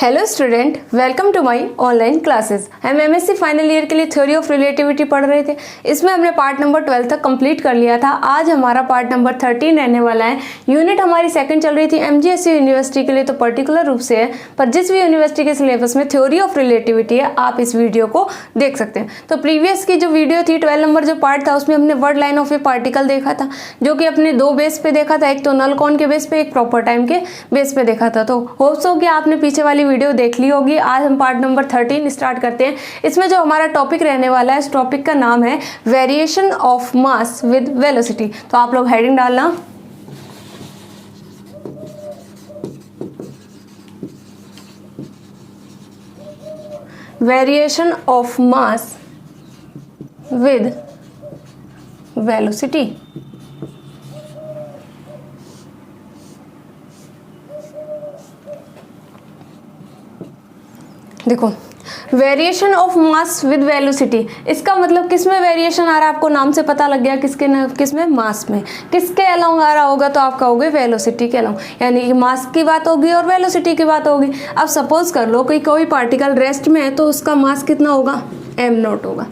Hello student, welcome to my online classes. हम MSc final year के लिए theory of relativity पढ़ रहे थे। इसमें हमने पार्ट नंबर 12 तक कंप्लीट कर लिया था। आज हमारा पार्ट नंबर 13 रहने वाला है। यूनिट हमारी सेकंड चल रही थी एमजीएससी यूनिवर्सिटी के लिए, तो पर्टिकुलर रूप से है, पर जिस भी यूनिवर्सिटी के सिलेबस में थ्योरी ऑफ रिलेटिविटी है आप इस वीडियो को देख सकते हैं। तो प्रीवियस की जो वीडियो थी 12 नंबर जो पार्ट था उसमें हमने word line of A particle देखा था, जो कि अपने दो बेस पे देखा था, एक तो नल कॉन के बेस पे, एक प्रॉपर टाइम के बेस पे देखा था। तो होप्स हो कि आपने पीछे वाली वीडियो देख ली होगी। आज हम पार्ट नंबर 13 स्टार्ट करते हैं। इसमें जो हमारा टॉपिक रहने वाला है, इस टॉपिक का नाम है variation of mass with velocity. तो आप लोग हेडिंग डालना, variation of mass with velocity. देखो, variation of mass with velocity, इसका मतलब किस में वेरिएशन आ रहा है आपको नाम से पता लग गया। किस में? मास में। किसके अलोंग आ रहा होगा तो आप कहोगे वेलोसिटी के अलोंग, यानी कि मास की बात होगी और वेलोसिटी की बात होगी। अब सपोज कर लो कि कोई पार्टिकल रेस्ट में है तो उसका मास कितना होगा? m0 होगा।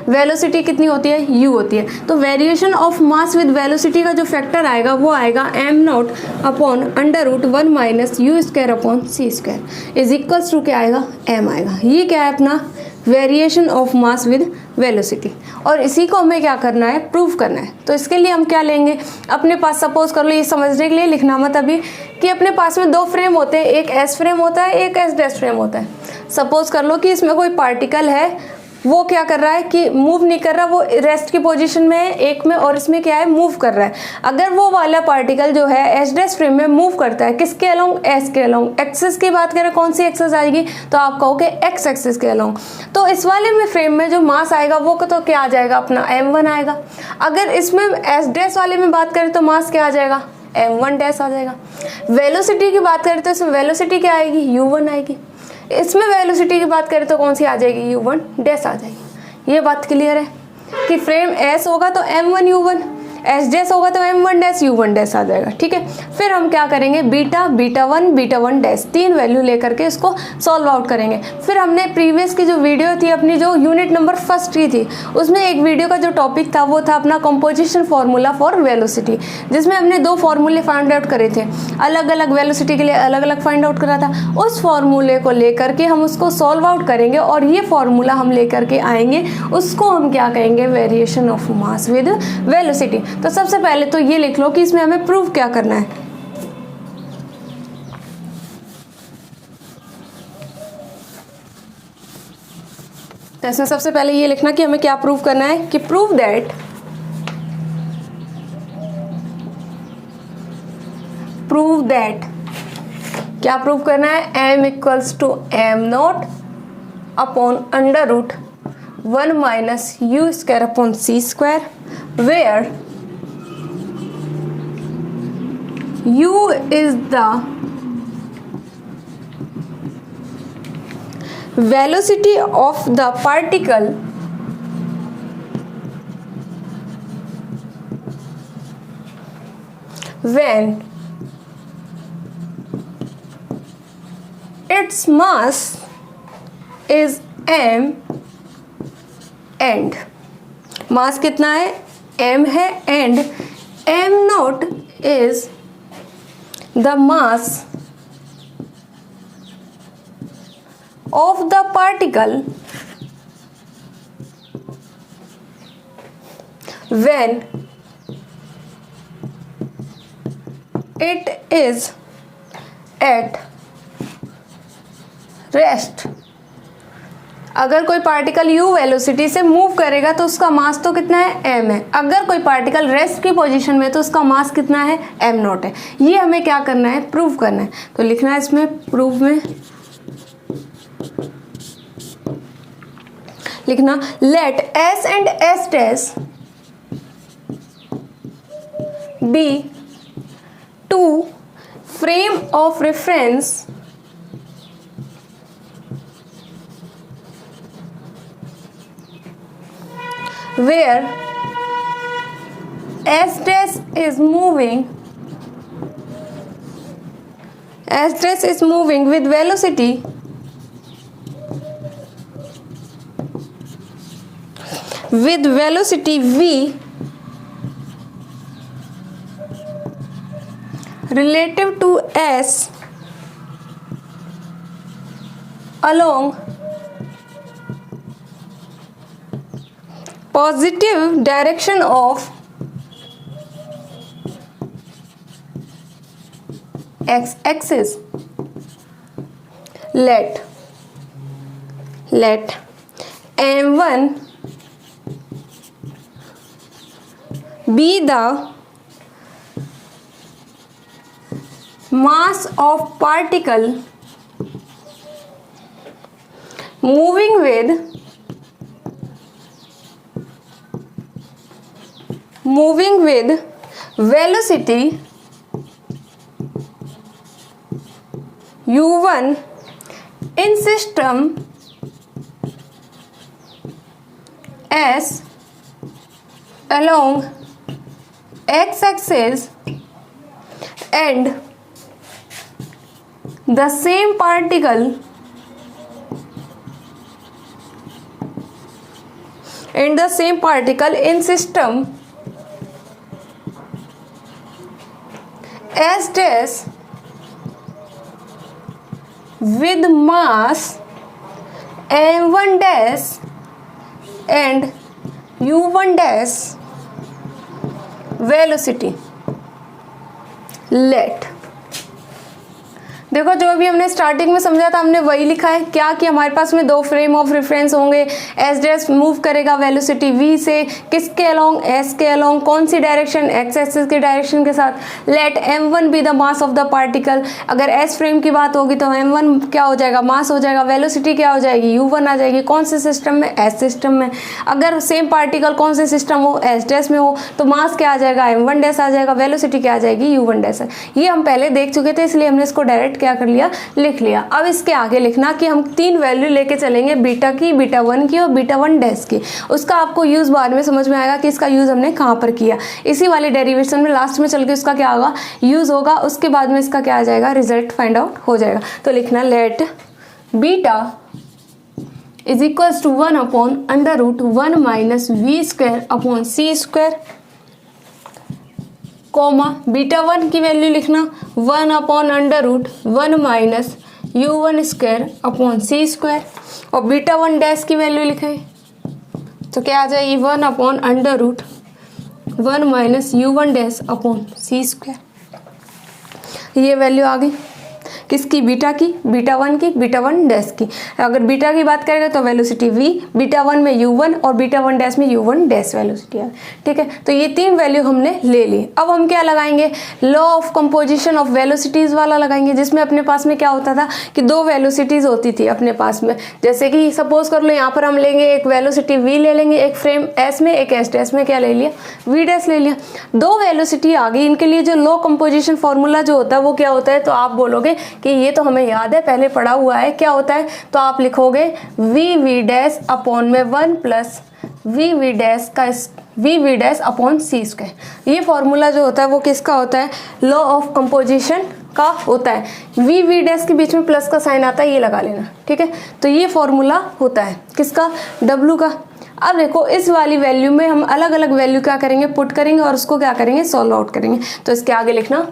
वेलोसिटी कितनी होती है? u होती है। तो variation of mass with velocity का जो फैक्टर आएगा वो आएगा m0 upon √1 minus u square upon c square is equals to क्या आएगा? m आएगा। ये क्या है? अपना variation of mass with velocity. और इसी को हमें क्या करना है? प्रूव करना है। तो इसके लिए हम क्या लेंगे? अपने पास सपोज कर लो, ये समझने के लिए लिखना मत अभी, कि अपने पास में दो फ्रेम होते हैं, एक एस फ्रेम होता है, एक एस डैश फ्रेम होता है। सपोज कर लो कि इसमें कोई पार्टिकल है, वो क्या कर रहा है कि मूव नहीं कर रहा, वो रेस्ट की पोजीशन में है एक में, और इसमें क्या है? मूव कर रहा है। अगर वो वाला पार्टिकल जो है एस डैश फ्रेम में मूव करता है, किसके अलोंग? एस के अलोंग। एक्सिस की बात करें, कौन सी एक्सिस आएगी? तो आप कहोगे एक्स एक्सिस के अलोंग। तो इस वाले में फ्रेम में जो मास आएगा वो तो क्या आ जाएगा? अपना m1 आएगा। अगर इसमें एस डैश वाले में बात करें तो मास क्या आ जाएगा? m1 डैश आ जाएगा। वेलोसिटी की बात करें तो इसमें वेलोसिटी क्या आएगी? u1 आएगी। इसमें वेलोसिटी की बात करें तो कौन सी आ जाएगी? u1 डैश आ जाएगी। ये बात क्लियर है कि फ्रेम s होगा तो m1 u1, एस डैश होगा तो m1 डैश u1 डैश आ जाएगा। ठीक है, फिर हम क्या करेंगे? बीटा 1 डैश, तीन वैल्यू लेकर के इसको सॉल्व आउट करेंगे। फिर हमने प्रीवियस की जो वीडियो थी अपनी, जो यूनिट नंबर फर्स्ट की थी, उसमें एक वीडियो का जो टॉपिक था वो था अपना कंपोजिशन फार्मूला फॉर वेलोसिटी, जिसमें हमने दो फार्मूले फाइंड आउट करे थे। अलग अलग वेलोसिटी के लिए अलग अलग फाइंड आउट करा था। उस फार्मूले को लेकर के हम उसको सॉल्व आउट करेंगे, और ये फार्मूला हम लेकर के आएंगे, उसको हम क्या कहेंगे? Variation of mass with velocity. तो सबसे पहले तो ये लिख लो कि इसमें हमें प्रूव क्या करना है। तो इसमें सबसे पहले ये लिखना कि हमें क्या प्रूव करना है, कि प्रूव दैट क्या प्रूव करना है? m equals to m0 upon √1 minus u square upon c square, where u is the velocity of the particle when its mass is m and मास कितना है? m है, and m0 is the mass of the particle when it is at rest। अगर कोई particle u velocity से move करेगा तो उसका मास तो कितना है? m है। अगर कोई पार्टिकल रेस्ट की पोजीशन में तो उसका मास कितना है? m0 है। ये हमें क्या करना है? प्रूव करना है। तो लिखना है इसमें प्रूफ में, लिखना let s and s dash be two frame of reference where S dash is moving with velocity with velocity v relative to s along positive direction of x-axis. Let m1 be the mass of particle moving with velocity u1 in system S along x-axis and the same particle in system S dash with mass m1 dash and u1 dash velocity. Let देखो, जो अभी हमने starting में समझा था हमने वही लिखा है क्या कि हमारे पास में दो फ्रेम ऑफ रेफरेंस होंगे। एस डैश मूव करेगा वेलोसिटी v से, किसके अलोंग, s के अलोंग, कौन सी डायरेक्शन, x एक्सिस की डायरेक्शन के साथ। Let m1 be the mass of the particle, अगर s फ्रेम की बात होगी तो m1 क्या हो जाएगा, मास हो जाएगा। वेलोसिटी क्या हो जाएगी, u1 आ जाएगी। कौन से सिस्टम में, s सिस्टम में। अगर सेम पार्टिकल कौन से सिस्टम हो, s डैश में हो, तो मास क्या आ जाएगा, m1 डैश आ जाएगा। वेलोसिटी क्या आ जाएगी, u1 डैश। ये हम पहले देख चुके थे, इसलिए हमने इसको डायरेक्ट क्या कर लिया, लिख लिया। अब इसके आगे लिखना कि हम तीन वैल्यू लेके चलेंगे, बीटा की, बीटा 1 की और बीटा 1 डैश की। उसका आपको यूज बाद में समझ में आएगा कि इसका यूज हमने कहाँ पर किया। इसी वाले डेरिवेशन में लास्ट में चल के उसका क्या होगा, यूज होगा। उसके बाद में इसका क्या आ जाएगा, रिजल्ट फाइंड आउट हो जाएगा। तो लिखना let beta is equals to 1 upon under root 1 minus we square upon C square, comma beta 1 की वैल्यू लिखना 1 upon under root 1 minus u1 square upon सी स्क्वायर, और बीटा 1 डैश की वैल्यू लिखें तो क्या आ जाएगी 1 upon under root 1 minus u1 dash upon सी square. ये वैल्यू आ गई किसकी, बीटा की, बीटा 1 की, बीटा 1 डैश की। अगर बीटा की बात करेंगे तो वेलोसिटी v, बीटा 1 में u1 और बीटा 1 डैश में u1 डैश वेलोसिटी है। ठीक है, तो ये तीन वैल्यू हमने ले ली। अब हम क्या लगाएंगे, law of composition of velocities वाला लगाएंगे, जिसमें अपने पास में क्या होता था कि दो वेलोसिटीज होती थी अपने पास में। जैसे कि सपोज कर लो यहाँ पर हम लेंगे एक वेलोसिटी v ले लेंगे, एक फ्रेम s में, एक s डैश में क्या ले लिया, v डैश ले लिया। दो वेलोसिटी आ गई, इनके लिए जो लॉ कंपोजिशन फॉर्मूला जो होता है वो क्या होता है, तो आप बोलोगे कि ये तो हमें याद है, पहले पढ़ा हुआ है। क्या होता है, तो आप लिखोगे v डैश अपॉन में 1 प्लस v डैश का v डैश अपॉन सी स्क्वायर। ये फॉर्मूला जो होता है वो किसका होता है, लॉ ऑफ कंपोजिशन का होता है। v डैश के बीच में प्लस का साइन आता है, ये लगा लेना। ठीक है, तो ये फॉर्मूला होता है किसका, w का। अब देखो इस वाली वैल्यू में हम अलग अलग वैल्यू क्या करेंगे, पुट करेंगे और उसको क्या करेंगे, सॉल्व आउट करेंगे। तो इसके आगे लिखना,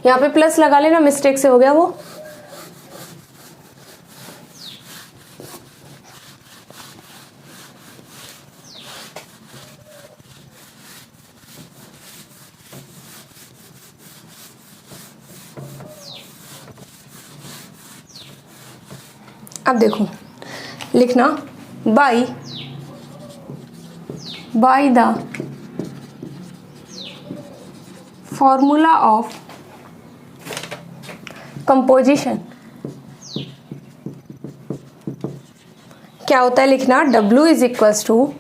यहाँ पे प्लस लगा लेना, मिस्टेक से हो गया वो। अब देखो लिखना by the formula of composition. क्या होता है, लिखना W is equals to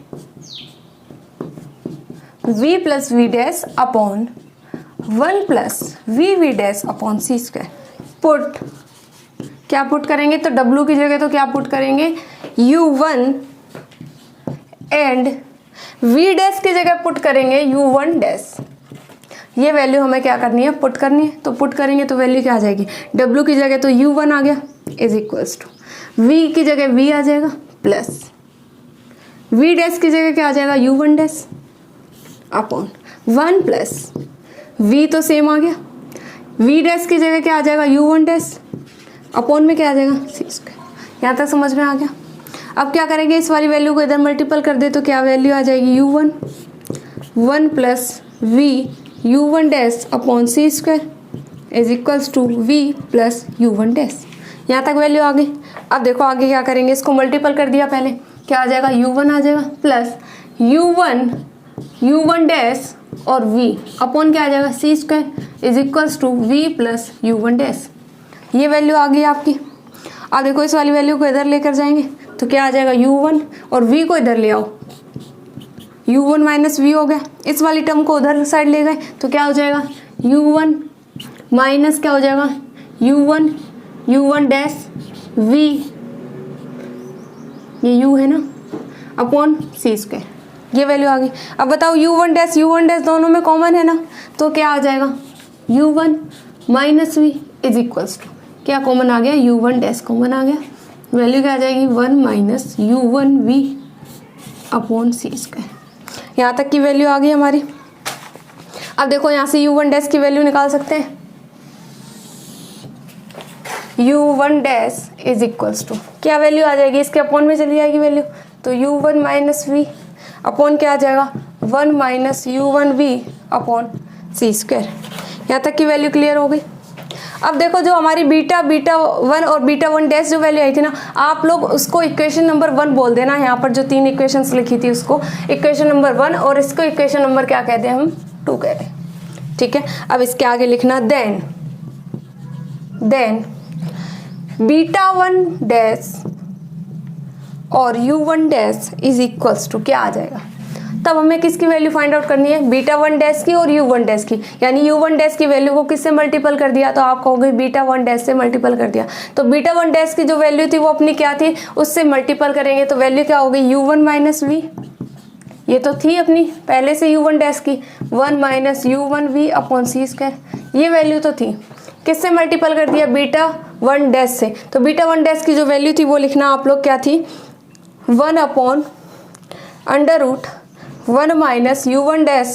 v plus V dash upon 1 plus V dash upon C square. Put क्या पुट करेंगे, तो W की जगह तो क्या पुट करेंगे, u1 एंड v डैश की जगह पुट करेंगे u1 डैश। ये वैल्यू हमें क्या करनी है, पुट करनी है। तो पुट करेंगे तो वैल्यू क्या आ जाएगी, W की जगह तो u1 आ गया इज इक्वल्स टू v की जगह v आ जाएगा प्लस वी डैश की जगह क्या आ जाएगा, U one dash upon 1 plus V तो सेम आ गया, वी डैश की जगह क्या आ जाएगा, यू वन डैश अपॉन में क्या आ जाएगा, सी स्क्वायर। यहाँ तक समझ में आ गया। अब क्या करेंगे, इस वाली वैल्यू को इधर मल्टीपल कर दे तो क्या वैल्यू आ जाएगी, U one 1 plus V U one dash upon C square is equals to V plus U one dash. यहाँ तक वैल्यू आ गई। अब देखो आगे क्या करेंगे, इसको मल्टीपल कर दिया पहले, क्या आ जाएगा, यू वन आ जाएगा प्लस यू वन डैश और v अपॉन क्या आ जाएगा, C square is equals to V plus U one dash. ये वैल्यू आ गई आपकी। अब देखो इस वाली वैल्यू को इधर लेकर जाएंगे तो क्या आ जाएगा, यू वन और v को इधर ले आओ, यू वन माइनस वी हो गया। इस वाली टर्म को उधर साइड ले गए तो क्या हो जाएगा, यू वन माइनस क्या हो जाएगा, यू वन डैश वी, ये u है ना, अपॉन सी स्क्वायर, ये वैल्यू आ गई। अब बताओ यू वन डैश दोनों में कॉमन है ना, तो क्या आ जाएगा, U one minus V is equals to क्या कॉमन आ गया, यू वन डैश कॉमन आ गया, वैल्यू क्या आ जाएगी, 1 minus you one we upon C square. यहाँ तक की वैल्यू आ गई हमारी। अब देखो यहाँ से यू वन डैश की वैल्यू निकाल सकते हैं, u one dash is equals to क्या वैल्यू आ जाएगी, इसके अपॉन में चली जाएगी वैल्यू, तो u one minus v upon क्या आ जाएगा, 1 minus you one we upon C square. यहाँ तक की वैल्यू क्लियर हो गई। अब देखो जो हमारी बीटा वन और बीटा वन डैश जो वैल्यू आई थी ना, आप लोग उसको इक्वेशन नंबर 1 बोल देना। यहाँ पर जो 3 इक्वेशंस लिखी थी उसको इक्वेशन नंबर 1 और इसको इक्वेशन नंबर क्या कहते हैं, हम 2 कहते हैं। ठीक है, अब इसके आगे लिखना देन बीटा वन डैश और u one dash is equals to क्या आ जाएगा। तब हमें किसकी वैल्यू फाइंड आउट करनी है, बीटा वन डैश की और यू वन डैश की। यानी यू वन डैश की वैल्यू को किससे मल्टीपल कर दिया, तो आप कहोगे बीटा वन डैश से मल्टीपल कर दिया। तो बीटा वन डैश की जो वैल्यू थी वो अपनी क्या थी, उससे मल्टीपल करेंगे तो वैल्यू क्या हो गई, यू वन माइनस वी, ये तो थी अपनी पहले से यू वन डैश की, 1 minus you one we upon C square, ये वैल्यू तो थी। किससे मल्टीपल कर दिया, बीटा वन डैश से। तो बीटा वन डैश की जो वैल्यू थी वो लिखना आप लोग क्या थी, 1 upon under root 1 minus you one dash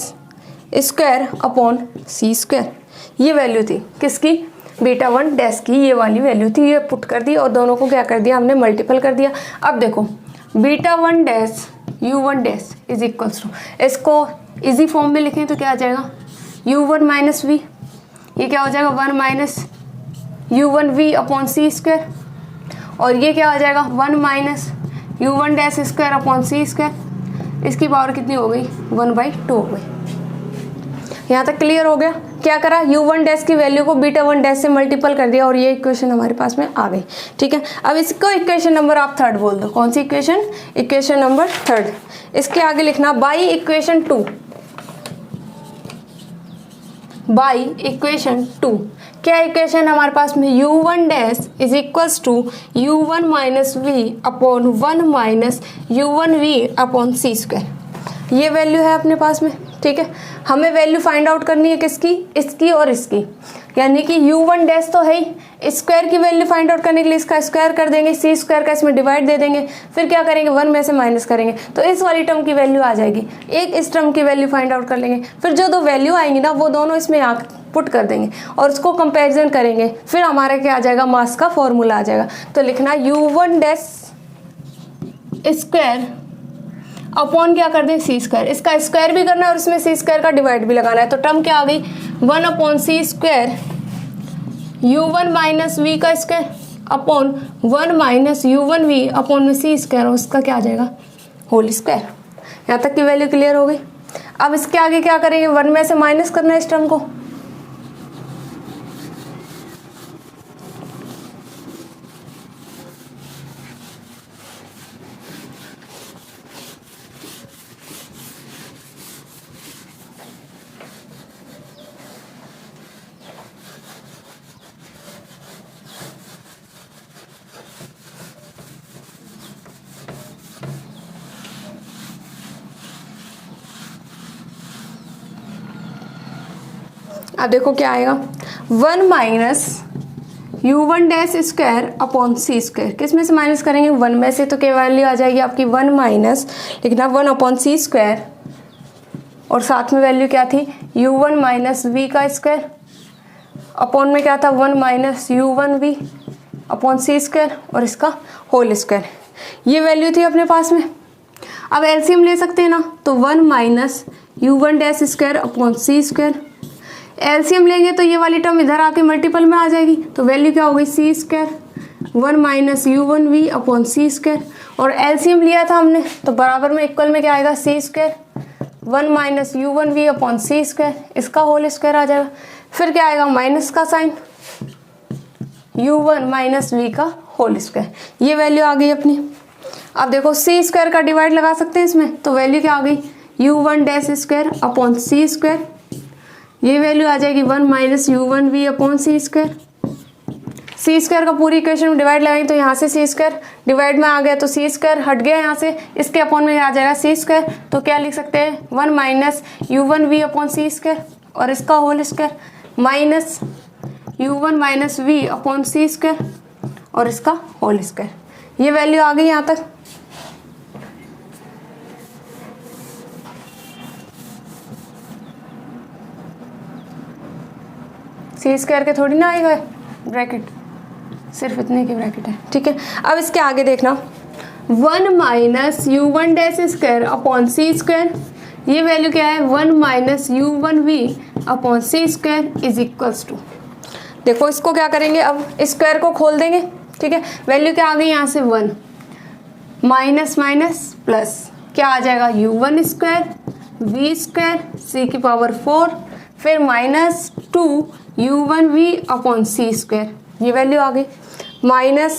square upon C square, ये वैल्यू थी किसकी, बीटा वन डैश की, ये वाली वैल्यू थी। ये पुट कर दी और दोनों को क्या कर दिया, हमने मल्टीपल कर दिया। अब देखो beta one dash u one dash is equals to, इसको इजी फॉर्म में लिखें तो क्या आ जाएगा, यू वन माइनस वी, ये क्या हो जाएगा 1 minus you one we upon C square, और ये क्या हो जाएगा 1 minus you one dash square upon C square. इसकी पावर कितनी हो गई, 1/2 हो गई। यहाँ तक क्लियर हो गया। क्या करा, यू वन डैश की वैल्यू को बीटा वन डैश से मल्टीपल कर दिया और ये इक्वेशन हमारे पास में आ गई। ठीक है, अब इसको इक्वेशन नंबर आप 3 बोल दो। कौन सी इक्वेशन, इक्वेशन नंबर 3। इसके आगे लिखना बाई इक्वेशन 2, बाई इक्वेशन 2। क्या इक्वेशन हमारे पास में, u one dash is equals to u one minus v upon 1 minus you one we upon C square, ये वैल्यू है अपने पास में। ठीक है, हमें वैल्यू फाइंड आउट करनी है किसकी, इसकी और इसकी। यानी कि यू वन डैश तो है ही, स्क्वायर की वैल्यू फाइंड आउट करने के लिए इसका स्क्वायर कर देंगे, सी स्क्वायर का इसमें डिवाइड दे देंगे, फिर क्या करेंगे 1 में से माइनस करेंगे तो इस वाली टर्म की वैल्यू आ जाएगी। एक इस टर्म की वैल्यू फाइंड आउट कर लेंगे, फिर जो 2 वैल्यू आएंगी ना वो दोनों इसमें पुट कर देंगे और उसको कंपैरिजन करेंगे, फिर हमारा क्या आ जाएगा, मास का फॉर्मूला आ जाएगा। तो लिखना you one dash square upon क्या कर दें, सी स्क्वायर। इसका स्क्वायर भी करना है और इसमें सी स्क्वायर का डिवाइड भी लगाना है। तो टर्म क्या आ गई, 1 upon C square U one minus we का square upon 1 minus you one we upon में सी स्क्वायर, और उसका क्या आ जाएगा, होल स्क्वायर। यहाँ तक की वैल्यू क्लियर हो गई। अब इसके आगे क्या करेंगे, 1 में से माइनस करना है इस टर्म को। अब देखो क्या आएगा, 1 minus u1 dash square upon सी स्क्वायर, किस में से माइनस करेंगे 1 में से, तो क्या वैल्यू आ जाएगी आपकी 1 माइनस लिखना 1 अपॉन सी स्क्वायर और साथ में वैल्यू क्या थी u1 माइनस वी का स्क्वायर अपॉन में क्या था 1 minus u1 we upon C square और इसका होल स्क्वायर। ये वैल्यू थी अपने पास में। अब एलसीएम ले सकते हैं ना, तो 1 minus u1 dash square upon सी स्क्वायर। एलसीएम लेंगे तो ये वाली टर्म इधर आके मल्टीपल में आ जाएगी, तो वैल्यू क्या हो गई C square 1 minus u1 we upon C square. और एलसीएम लिया था हमने तो बराबर में इक्वल में क्या आएगा C square 1 minus u1 we upon C square, इसका होल स्क्वायर आ जाएगा। फिर क्या आएगा माइनस का साइन u1 माइनस वी का होल स्क्वायर, ये वैल्यू आ गई अपनी। अब देखो सी स्क्वायर का डिवाइड लगा सकते हैं इसमें, तो वैल्यू क्या आ गई u1 डैश स्क्वायर अपॉन सी स्क्वायर, ये वैल्यू आ जाएगी 1 minus u1 we upon C square. C square का पूरी इक्वेशन में डिवाइड लगाएंगे तो यहाँ से सी स्क्वायर डिवाइड में आ गया तो सी स्क्वायर हट गया यहाँ से, इसके अपॉन में आ जाएगा सी स्क्वायर, तो क्या लिख सकते हैं 1 minus u1 we upon C square और इसका whole square minus u1 minus v upon सी स्क्वायर और इसका होल स्क्वायर। ये वैल्यू आ गई यहाँ तक। सी स्क्वायर के थोड़ी ना आएगा ब्रैकेट, सिर्फ इतने की ब्रैकेट है, ठीक है। अब इसके आगे देखना 1 minus u1 dash square upon सी स्क्वायर, ये वैल्यू क्या है 1 minus u1 we upon C square is equals to, देखो इसको क्या करेंगे अब स्क्वायर को खोल देंगे, ठीक है। वैल्यू क्या आ गई यहाँ से 1 माइनस माइनस प्लस क्या आ जाएगा u1 square we square c की पावर 4 फिर minus 2 u1 we upon C square, ये वैल्यू आ गई। माइनस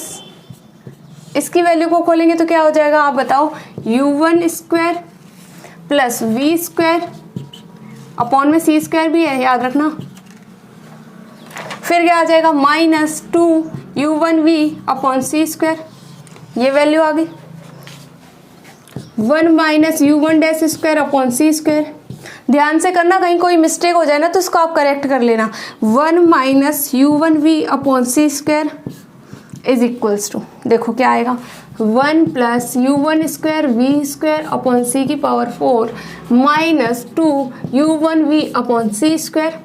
इसकी वैल्यू को खोलेंगे तो क्या हो जाएगा आप बताओ u1 square plus we square upon में सी स्क्वायर भी है याद रखना, फिर क्या आ जाएगा minus 2 u1 we upon C square, ये वैल्यू आ गई। 1 minus u1 dash square upon सी स्क्वायर, ध्यान से करना कहीं कोई मिस्टेक हो जाए ना तो इसको आप करेक्ट कर लेना। 1 minus u1 we upon C square is equals to, देखो क्या आएगा 1 plus u1 square we square upon सी की power 4 minus 2 u1 we upon C square,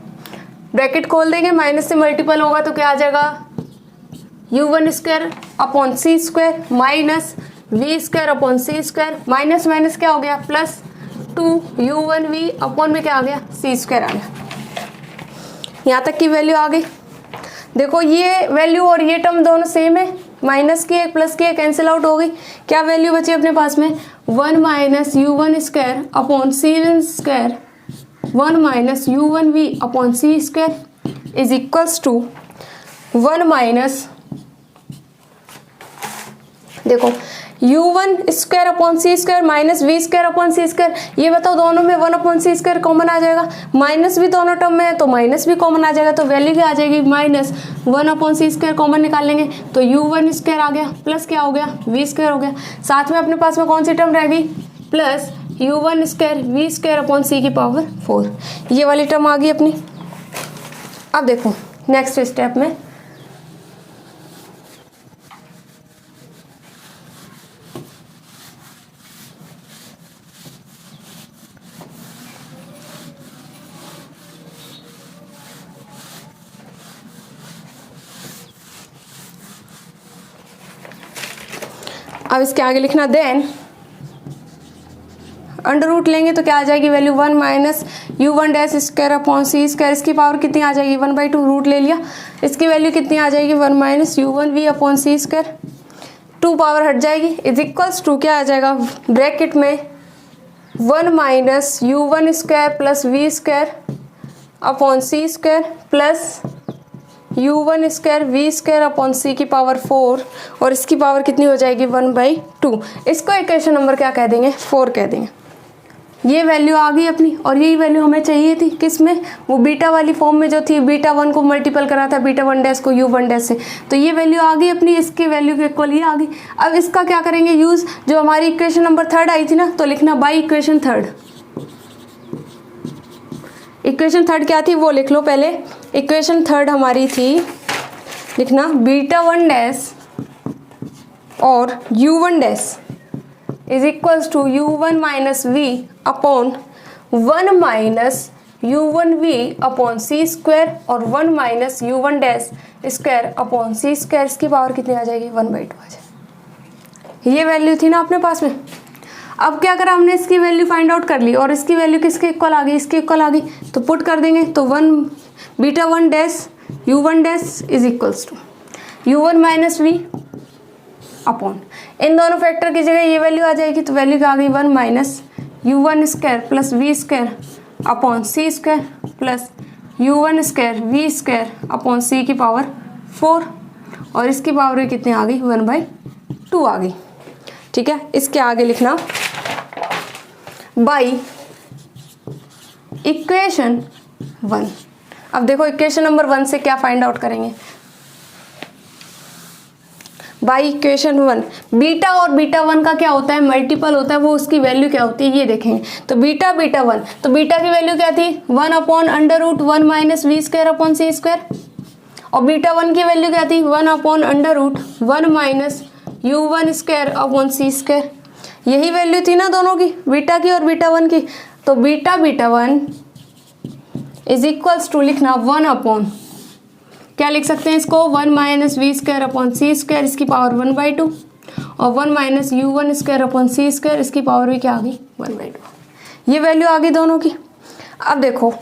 bracket खोल देंगे माइनस से मल्टीपल होगा तो क्या आ जाएगा u1 square upon C square minus we square upon C square, minus minus क्या हो गया प्लस 2 u1 वी अपॉन में क्या आ गया सी स्क्वायर आ गया। यहाँ तक की वैल्यू आ गई। देखो ये वैल्यू और ये टर्म दोनों सेम है, माइनस की एक प्लस की एक कैंसिल आउट हो गई, क्या वैल्यू बची अपने पास में 1 minus u1 square upon C square 1 minus u1 we upon C square is equals to 1 minus, देखो u1 square upon C square minus we square upon C square, ये बताओ दोनों में 1 अपॉन सी स्क्वायर कॉमन आ जाएगा, माइनस भी दोनों term में है तो माइनस भी कॉमन आ जाएगा, तो वैल्यू क्या आ जाएगी माइनस 1 अपॉन सी स्क्वायर कॉमन निकाल लेंगे तो u1 स्क्वायर आ गया प्लस क्या हो गया वी स्क्वायर हो गया, साथ में अपने पास में कौन सी टर्म रह गई plus u1 square we square upon सी की पावर 4, ये वाली टर्म आ गई अपनी। अब देखो नेक्स्ट स्टेप में अब इसके आगे लिखना देन अंडर रूट लेंगे तो क्या आ जाएगी value 1 minus u1 dash square upon सी स्क्वायर, इसकी पावर कितनी आ जाएगी 1/2 रूट ले लिया, इसकी वैल्यू कितनी आ जाएगी 1 minus u1 we upon C square, 2 power हट जाएगी इज इक्वल्स टू क्या आ जाएगा ब्रैकेट में 1 minus u1 square plus we square upon C square plus u1 square we square upon सी की पावर 4 और इसकी पावर कितनी हो जाएगी 1/2, इसको इक्वेशन नंबर क्या कह देंगे 4 कह देंगे। ये वैल्यू आ गई अपनी और यही वैल्यू हमें चाहिए थी किस में, वो बीटा वाली फॉर्म में जो थी बीटा 1 को मल्टीपल करा था बीटा 1 डैश को u1 डैश से, तो ये वैल्यू आ गई अपनी, इसकी वैल्यू के इक्वल ये आ गई। अब इसका क्या करेंगे यूज, जो हमारी इक्वेशन नंबर 3 आई थी ना तो लिखना बाई इक्वेशन 3, इक्वेशन 3 क्या थी वो लिख लो पहले। इक्वेशन 3 हमारी थी लिखना बीटा 1 डैश और u1 dash is equals to u1 minus v upon 1 minus u1v upon C square और 1 minus u1 dash square upon सी स्क्वायर, इसकी पावर कितनी आ जाएगी 1/2 आ जाएगी। ये वैल्यू थी ना अपने पास में। अब क्या करा हमने, इसकी वैल्यू फाइंड आउट कर ली और इसकी वैल्यू किसके इक्वल आ गई, इसके इक्वल आ गई, तो पुट कर देंगे। तो beta 1 dash u1 dash is equals to u1 minus v upon, इन दोनों फैक्टर की जगह ये वैल्यू आ जाएगी, तो वैल्यू क्या आ गई 1 minus u1 square plus we square upon C square plus u1 square we square upon सी की पावर 4 और इसकी पावर कितनी आ गई 1/2 आ गई। ठीक है, इसके आगे लिखना बाई इक्वेशन 1। अब देखो इक्वेशन नंबर 1 से क्या फाइंड आउट करेंगे, बाई इक्वेशन 1 बीटा और बीटा 1 का क्या होता है, मल्टीपल होता है, वो उसकी वैल्यू क्या होती है ये देखेंगे। तो बीटा 1, तो बीटा की वैल्यू क्या थी 1 upon under root 1 minus we square upon C square, और बीटा 1 की वैल्यू क्या थी 1 upon under root 1 minus u1 square upon सी स्क्वायर। यही वैल्यू थी ना दोनों की, बीटा की और बीटा 1 की। तो बीटा 1 इज इक्वल्स टू लिखना 1 अपॉन, क्या लिख सकते हैं इसको 1 minus we square upon C square, इसकी पावर 1/2 और 1 माइनस u1 स्क्वायर अपॉन सी स्क्वायर, इसकी पावर भी क्या आ गई 1/2। ये वैल्यू आ गई दोनों की। अब देखो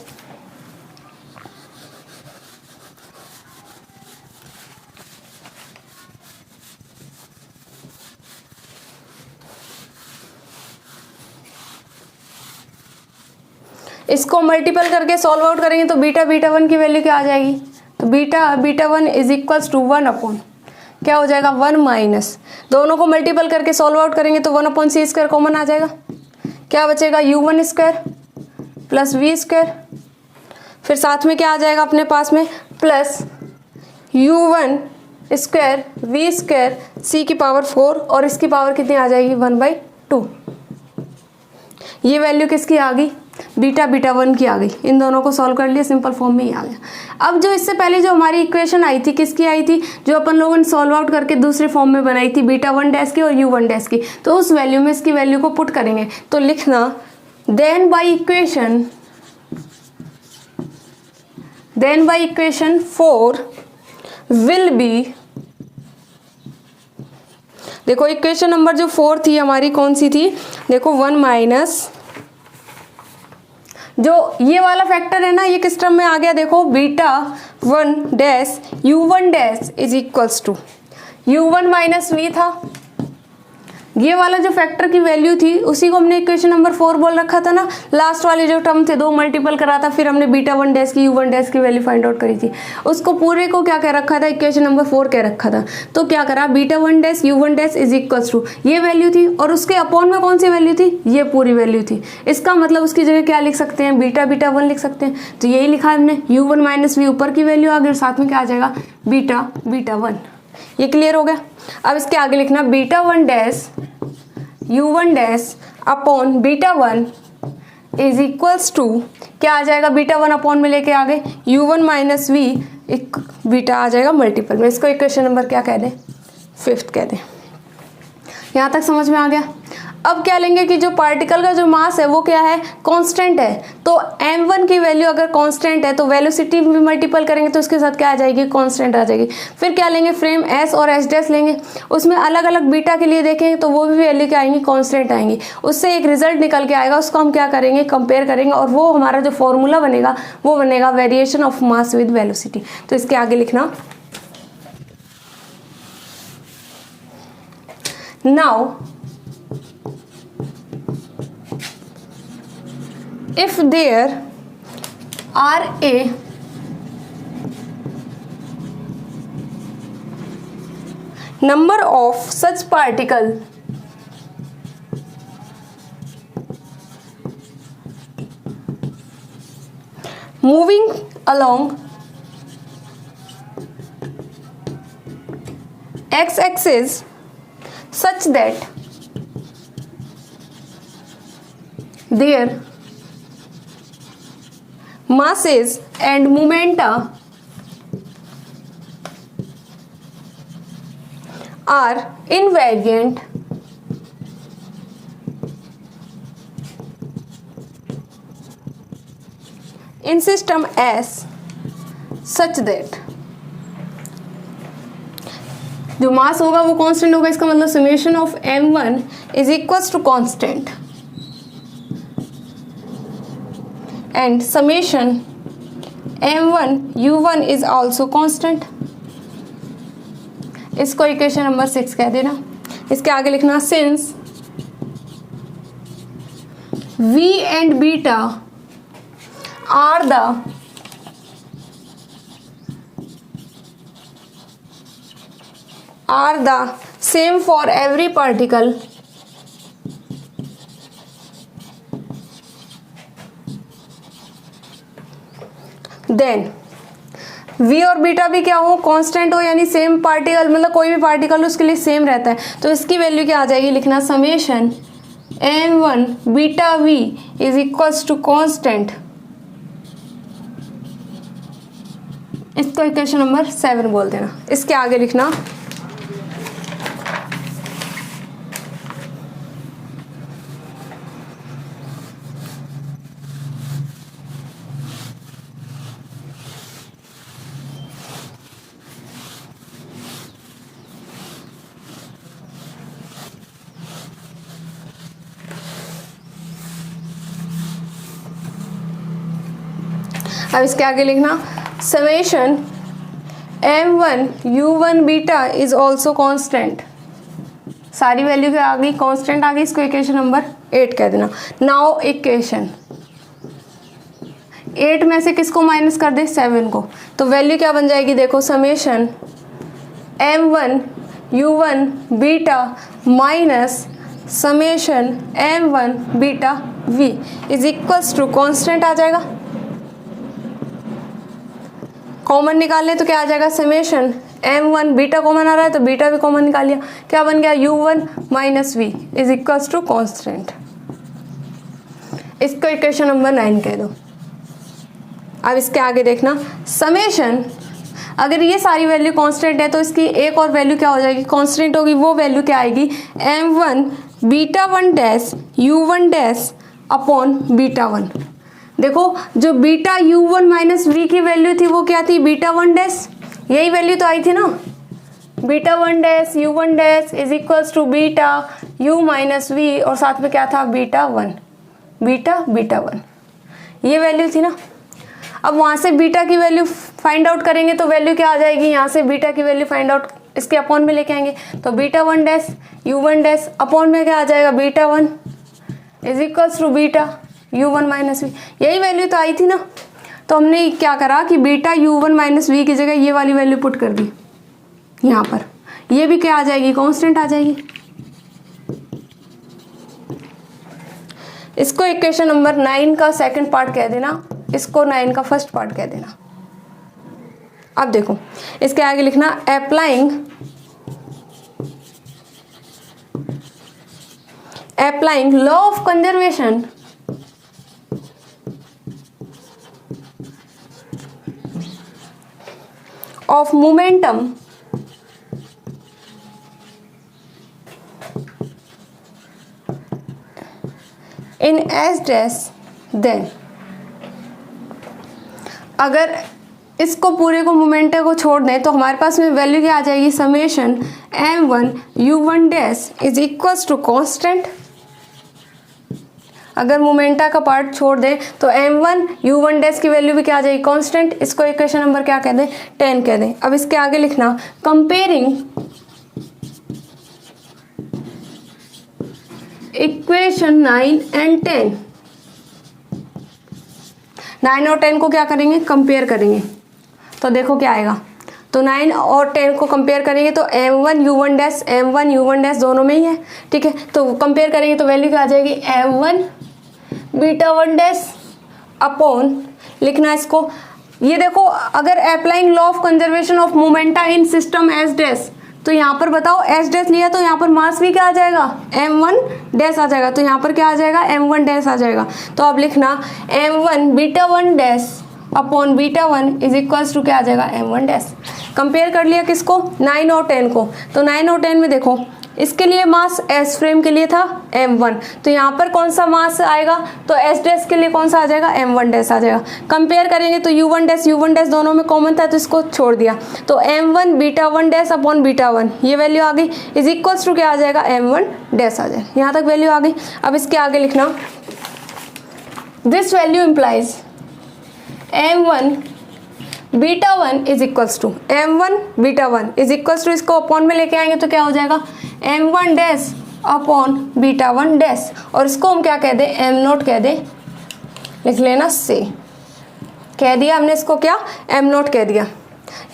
इसको मल्टीपल करके सॉल्व आउट करेंगे तो बीटा 1 की वैल्यू क्या आ जाएगी, तो beta 1 is equals to 1 upon, क्या हो जाएगा 1 माइनस, दोनों को मल्टीपल करके सॉल्व आउट करेंगे तो 1 अपॉन सी स्क्वायर कॉमन आ जाएगा, क्या बचेगा u1 square plus we square, फिर साथ में क्या आ जाएगा अपने पास में plus u1 square we square c की पावर 4 और इसकी पावर कितनी आ जाएगी 1/2। ये वैल्यू किसकी आ गई, बीटा 1 की आ गई। इन दोनों को सॉल्व कर लिया, सिंपल फॉर्म में ही आ गया। अब जो इससे पहले जो हमारी इक्वेशन आई थी किसकी आई थी, जो अपन लोगों ने सॉल्व आउट करके दूसरे फॉर्म में बनाई थी बीटा 1 डैश की और u1 डैश की, तो उस वैल्यू में इसकी वैल्यू को पुट करेंगे। तो लिखना then by equation 4 will be, देखो इक्वेशन नंबर जो 4 थी हमारी कौन सी थी, देखो 1 माइनस, जो ये वाला फैक्टर है ना ये किस टर्म में आ गया, देखो beta 1 dash u1 dash is equals to u1 minus v था, ये वाला जो फैक्टर की वैल्यू थी उसी को हमने इक्वेशन नंबर 4 बोल रखा था ना। लास्ट वाले जो टर्म थे 2 मल्टीपल करा था, फिर हमने बीटा 1 डैश की u1 डैश की वैल्यू फाइंड आउट करी थी, उसको पूरे को क्या कह रखा था, इक्वेशन नंबर 4 कह रखा था। तो क्या करा, beta 1 dash u1 dash is equals to ये वैल्यू थी और उसके अपॉन में कौन सी वैल्यू थी, ये पूरी वैल्यू थी। इसका मतलब उसकी जगह क्या लिख सकते हैं, बीटा 1 लिख सकते हैं। तो यही लिखा हमने, u1 माइनस वी ऊपर की वैल्यू आ गई और साथ में क्या आ जाएगा बीटा 1। ये क्लियर हो गया। अब इसके आगे लिखना beta 1 dash u1 dash upon beta 1 is equals to, क्या आ जाएगा बीटा 1 अपॉन में लेके आ गए u1 माइनस वी, एक बीटा आ जाएगा मल्टीपल में, इसको इक्वेशन नंबर क्या कह दें 5th कह दें। यहाँ तक समझ में आ गया। अब क्या लेंगे कि जो पार्टिकल का जो मास है वो क्या है, कांस्टेंट है। तो m1 की वैल्यू अगर कांस्टेंट है तो वेलोसिटी भी मल्टीपल करेंगे तो उसके साथ क्या आ जाएगी, कांस्टेंट आ जाएगी। फिर क्या लेंगे, फ्रेम s और s डैश लेंगे, उसमें अलग अलग बीटा के लिए देखेंगे तो वो भी वैल्यू क्या आएंगी, कांस्टेंट आएंगी। उससे एक रिजल्ट निकल के आएगा, उसको हम क्या करेंगे, कंपेयर करेंगे और वो हमारा जो फॉर्मूला बनेगा वो बनेगा variation of mass with velocity. तो इसके आगे लिखना now if there are a number of such particle moving along x-axis such that their masses and momenta are invariant in system S such that जो मास होगा वो कांस्टेंट होगा, इसका मतलब summation of m1 is equals to constant and summation m1 u1 is also constant. इसको equation number 6 कह देना। इसके आगे लिखना since v and beta are the same for every particle then v और बीटा भी क्या हो, कांस्टेंट हो, यानी सेम पार्टिकल, मतलब कोई भी पार्टिकल उसके लिए सेम रहता है, तो इसकी वैल्यू क्या आ जाएगी, लिखना summation m1 beta v is equals to constant. इसको इक्वेशन नंबर 7 बोल देना। इसके आगे लिखना अब इसके आगे लिखना summation m1 u1 beta is also constant. सारी वैल्यू क्या आ गई, कांस्टेंट आ गई। इसको इक्वेशन नंबर 8 कह देना। नाउ इक्वेशन 8 में से किसको माइनस कर दे, 7 को, तो वैल्यू क्या बन जाएगी, देखो summation m1 u1 beta minus summation m1 beta v is equals to constant आ जाएगा। कॉमन निकालने तो क्या आ जाएगा, समेशन m1 बीटा कॉमन आ रहा है तो बीटा भी कॉमन निकाल लिया, क्या बन गया u1 minus v is equals to constant. इसको इक्वेशन नंबर 9 कह दो। अब इसके आगे देखना समेशन, अगर ये सारी वैल्यू कांस्टेंट है तो इसकी एक और वैल्यू क्या हो जाएगी, कांस्टेंट होगी। वो वैल्यू क्या आएगी, m1 beta 1 dash u1 dash upon beta 1। देखो जो बीटा u1 माइनस v की वैल्यू थी वो क्या थी, बीटा 1 डैश, यही वैल्यू तो आई थी ना, beta 1 dash u1 dash is equals to beta u minus v और साथ में क्या था, बीटा 1, बीटा 1, ये वैल्यू थी ना। अब वहाँ से बीटा की वैल्यू फाइंड आउट करेंगे तो वैल्यू क्या आ जाएगी, यहाँ से बीटा की वैल्यू फाइंड आउट इसके अपॉन में लेके आएंगे तो beta 1 dash u1 dash upon में क्या आ जाएगा, beta 1 is equals to beta u1 minus v, यही वैल्यू तो आई थी ना। तो हमने क्या करा कि बीटा u1 माइनस वी की जगह ये वाली वैल्यू पुट कर दी यहाँ पर, ये भी क्या आ जाएगी, कांस्टेंट आ जाएगी। इसको इक्वेशन नंबर 9 का सेकंड पार्ट कह देना, इसको 9 का फर्स्ट पार्ट कह देना। अब देखो इसके आगे लिखना applying law of conservation of momentum in S dash then, अगर इसको पूरे को मोमेंटम को छोड़ दें तो हमारे पास में वैल्यू क्या आ जाएगी, summation m1 u1 dash is equals to constant. अगर मोमेंटा का पार्ट छोड़ दें तो m1 u1 डैश की वैल्यू भी क्या आ जाएगी, कांस्टेंट। इसको इक्वेशन नंबर क्या कह दें, 10 कह दें। अब इसके आगे लिखना कंपेयरिंग इक्वेशन 9 एंड 10। 9 और 10 को क्या करेंगे, कंपेयर करेंगे, तो देखो क्या आएगा। तो 9 और 10 को कंपेयर करेंगे तो m1 u1 डैश दोनों में ही है, ठीक है। तो कंपेयर करेंगे तो वैल्यू क्या आ जाएगी, m1 बीटा 1 डैश अपॉन, लिखना इसको, ये देखो अगर applying law of conservation of momenta in system S dash, तो यहाँ पर बताओ एस डैश लिया तो यहाँ पर मास भी क्या आ जाएगा, m1 डैश आ जाएगा, तो यहाँ पर क्या आ जाएगा, m1 डैश आ जाएगा। तो अब लिखना m1 beta 1 dash upon beta 1 is equals to क्या आ जाएगा m1 डैश। कंपेयर कर लिया किसको, 9 और 10 को, तो 9 और 10 में देखो इसके लिए मास एस फ्रेम के लिए था m1, तो यहाँ पर कौन सा मास आएगा, तो एस डैश के लिए कौन सा आ जाएगा, m1 डैश आ जाएगा। कंपेयर करेंगे तो u1 डैश दोनों में कॉमन था तो इसको छोड़ दिया, तो m1 beta 1 dash upon beta 1 ये वैल्यू आ गई इज इक्वल्स टू क्या आ जाएगा, m1 डैश आ जाएगा। यहाँ तक वैल्यू आ गई। अब इसके आगे लिखना this value implies m1 beta 1 is equals to m1 beta 1 is equals to, इसको अपॉन में लेके आएंगे तो क्या हो जाएगा m1 dash upon beta 1 dash, और इसको हम क्या कह दें, m0 कह दें, लिख लेना से, कह दिया हमने इसको क्या, m0 कह दिया।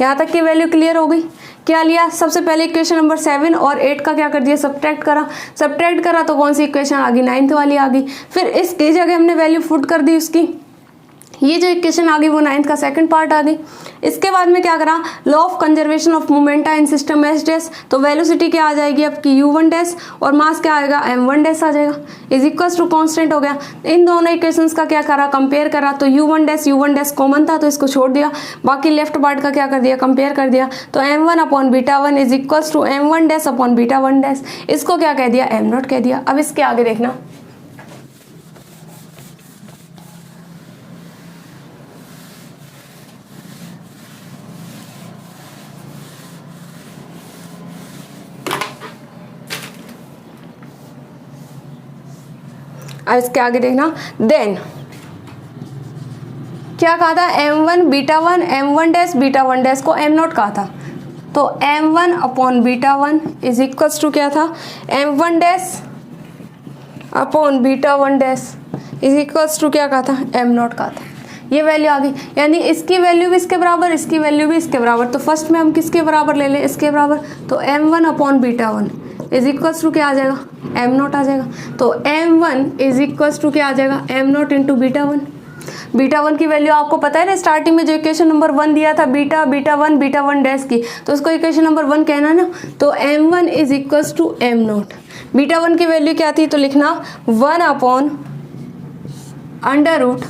यहाँ तक की वैल्यू क्लियर हो गई। क्या लिया, सबसे पहले इक्वेशन नंबर 7 और 8 का क्या कर दिया, सब्ट्रैक्ट करा तो कौन सी इक्वेशन आ गई, 9th वाली आ गई। फिर इसकी जगह हमने वैल्यू पुट कर दी उसकी, ये जो इक्वेशन आ गई वो 9th का सेकंड पार्ट आ गई। इसके बाद में क्या करा, law of conservation of momenta in system S dash, तो वेलोसिटी क्या आ जाएगी आपकी u1 डैश और मास क्या आएगा m1 डैश आ जाएगा इज इक्वल्स टू कांस्टेंट हो गया। इन दोनों इक्वेशंस का क्या करा, कंपेयर करा, तो u1 डैश कॉमन था तो इसको छोड़ दिया, बाकी लेफ्ट पार्ट का क्या कर दिया, कंपेयर कर दिया, तो m1 upon beta 1 is equals to m1 dash upon beta 1 dash, इसको क्या कह दिया, m0 कह दिया। अब इसके आगे देखना अब इसके आगे देखना, देन क्या कहा था, m1 beta 1 m1 dash beta 1 dash को m0 कहा था, तो m1 upon beta 1 is equals to क्या था, m1 dash upon beta 1 dash is equals to क्या कहा था, m0 कहा था। ये वैल्यू आ गई, यानी इसकी वैल्यू भी इसके बराबर, इसकी वैल्यू भी इसके बराबर, तो फर्स्ट में हम किसके बराबर ले लें, इसके बराबर, तो m1 upon beta 1 is equals to क्या आ जाएगा, m0 आ जाएगा, तो m1 इज इक्वल्स टू क्या आ जाएगा, m0 इंटू बीटा 1। बीटा 1 की वैल्यू आपको पता है ना, स्टार्टिंग में जो इक्वेशन नंबर 1 दिया था बीटा 1 डैश की, तो उसको इक्वेशन नंबर 1 कहना ना, तो m1 is equals to m0। Beta 1 की वैल्यू क्या थी, तो लिखना 1 upon under root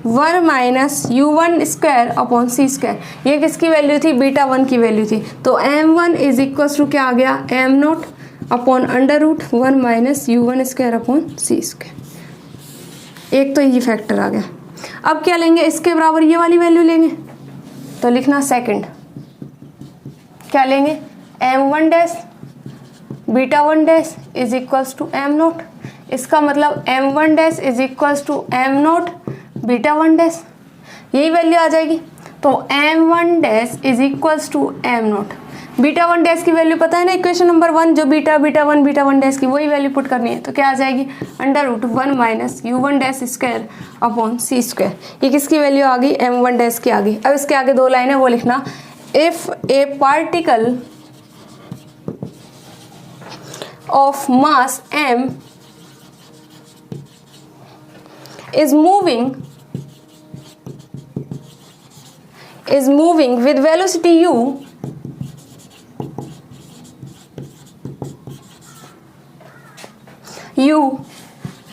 1 minus u1 square upon सी स्क्वायर, ये किसकी वैल्यू थी, बीटा 1 की वैल्यू थी, तो m1 इज इक्वल्स टू क्या आ गया, m0 upon under root 1 minus u1 square upon सी स्क्वायर। एक तो ये फैक्टर आ गया। अब क्या लेंगे, इसके बराबर ये वाली वैल्यू लेंगे, तो लिखना सेकंड, क्या लेंगे, m1 dash beta 1 dash is equals to m0, इसका मतलब m1 dash is equals to m0 beta 1 dash, यही वैल्यू आ जाएगी, तो m1 dash is equals to m0। Beta 1 dash की वैल्यू पता है ना, इक्वेशन नंबर 1 जो बीटा 1 डैश की वही वैल्यू पुट करनी है, तो क्या आ जाएगी, under root 1 minus u1 dash square upon सी स्क्वायर, ये किसकी वैल्यू आ गई, m1 डैश की आ गई। अब इसके आगे 2 लाइन है वो लिखना, if A particle of mass m is moving with velocity u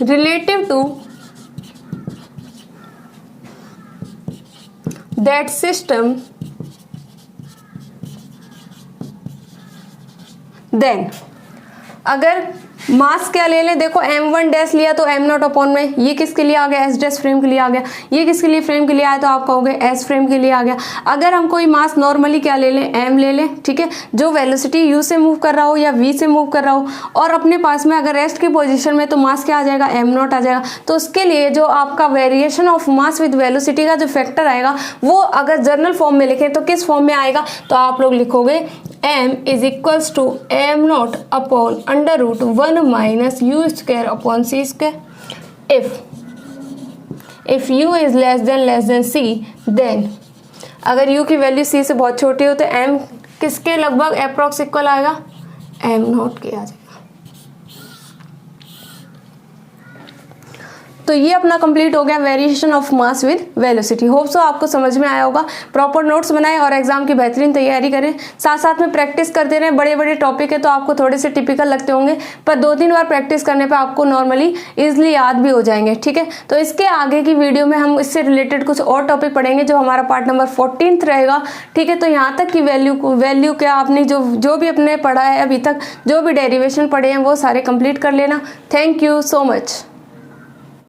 relative to that system, then अगर मास क्या ले लें, देखो m1 डैश लिया तो m0 अपॉन में, ये किसके लिए आ गया, s डैश फ्रेम के लिए आ गया, ये किसके लिए फ्रेम के लिए आया, तो आप कहोगे s फ्रेम के लिए आ गया। अगर हम कोई मास नॉर्मली क्या ले लें, m ले लें, ठीक है, जो वेलोसिटी u से मूव कर रहा हो या v से मूव कर रहा हो, और अपने पास में अगर रेस्ट की पोजीशन में, तो मास क्या आ जाएगा, m0 आ जाएगा। तो उसके लिए जो आपका variation of mass with velocity का जो फैक्टर आएगा, वो अगर जर्नल फॉर्म में लिखें तो किस फॉर्म में आएगा, तो आप लोग लिखोगे m is equals to m0 upon under root 1 minus u square upon C square. If u is less than c, then अगर u की वैल्यू c से बहुत छोटी हो तो m किसके लगभग अप्रॉक्स इक्वल आएगा, m0 के आ जाएगा। तो ये अपना कंप्लीट हो गया variation of mass with velocity. Hope so आपको समझ में आया होगा। प्रॉपर नोट्स बनाएं और एग्जाम की बेहतरीन तैयारी करें, साथ साथ में प्रैक्टिस करते रहें। बड़े बड़े टॉपिक है तो आपको थोड़े से टिपिकल लगते होंगे, पर 2-3 बार प्रैक्टिस करने पर आपको नॉर्मली ईजिली याद भी हो जाएंगे, ठीक है। तो इसके आगे की वीडियो में हम इससे रिलेटेड कुछ और टॉपिक पढ़ेंगे जो हमारा पार्ट नंबर 14 रहेगा, ठीक है। तो यहाँ तक की वैल्यू क्या आपने जो भी अपने पढ़ा है अभी तक, जो भी डेरिवेशन पढ़े हैं वो सारे कंप्लीट कर लेना। Thank you so much.